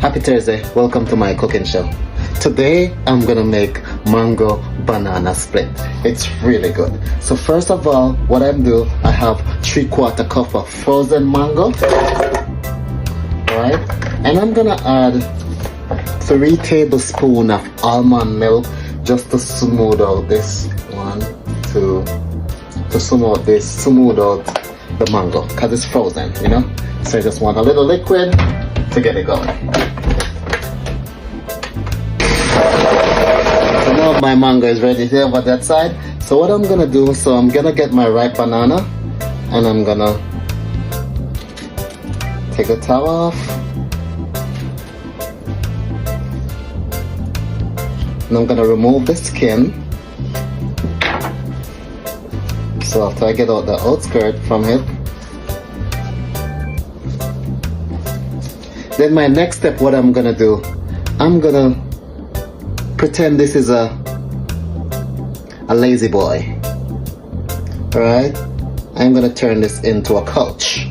Happy Thursday, welcome to my cooking show. Today I'm gonna make mango banana split. It's really good. So first of all, what I'm doing, I have 3/4 cup of frozen mango. Alright, and I'm gonna add 3 tablespoons of almond milk just to smooth out this. 1, 2, to smooth out the mango, because it's frozen, you know? So I just want a little liquid to get it going. So now my mango is ready here over that side. So what I'm gonna do, so I'm gonna get my ripe banana and I'm gonna take the top off. And I'm gonna remove the skin. So after I get out the outskirt from it, then my next step, what I'm gonna do, I'm gonna pretend this is a lazy boy. Alright? I'm gonna turn this into a couch.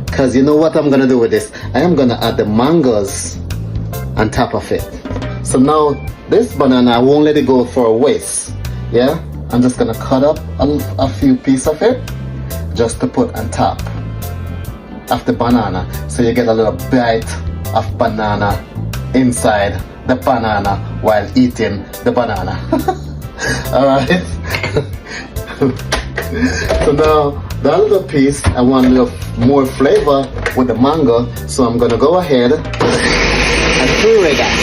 Because you know what I'm gonna do with this? I am gonna add the mangoes on top of it. So now this banana, I won't let it go for a waste. Yeah? I'm just gonna cut up a few pieces of it just to put on top of the banana, so you get a little bite of banana inside the banana while eating the banana. Alright? So now that little piece, I want a little more flavor with the mango, so I'm gonna go ahead and puree that.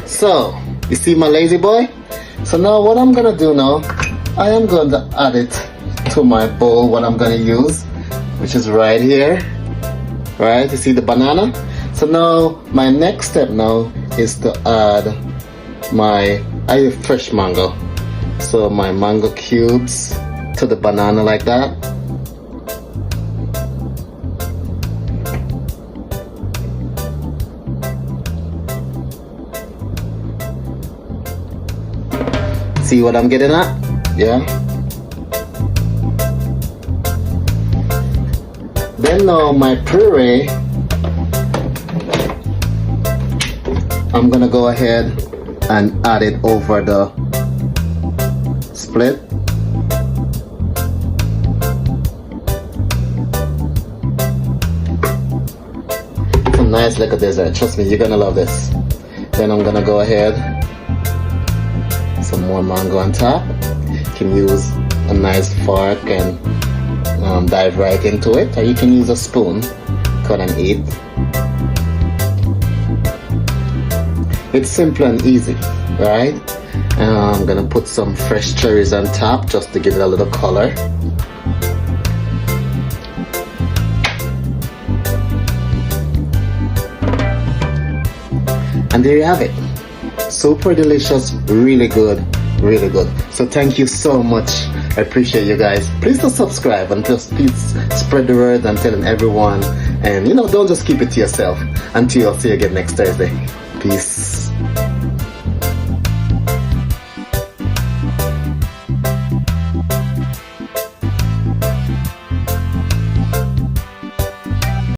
So, you see my lazy boy? So now what I'm gonna do now, I am going to add it to my bowl, what I'm gonna use, which is right here. Right, you see the banana? So now, my next step now is to add I have fresh mango. So my mango cubes to the banana like that. See what I'm getting at? Yeah. Then now my puree, I'm gonna go ahead and add it over the split. It's a nice little dessert. Trust me, you're gonna love this. Then I'm gonna go ahead, some more mango on top. You can use a nice fork and dive right into it, or you can use a spoon, cut and eat. It's simple and easy, right? And I'm gonna put some fresh cherries on top just to give it a little color. And there you have it. Super delicious, really good, really good. So thank you so much. I appreciate you guys. Please do subscribe and just please spread the word and telling everyone. And you know, don't just keep it to yourself. Until I'll see you again next Thursday. Peace.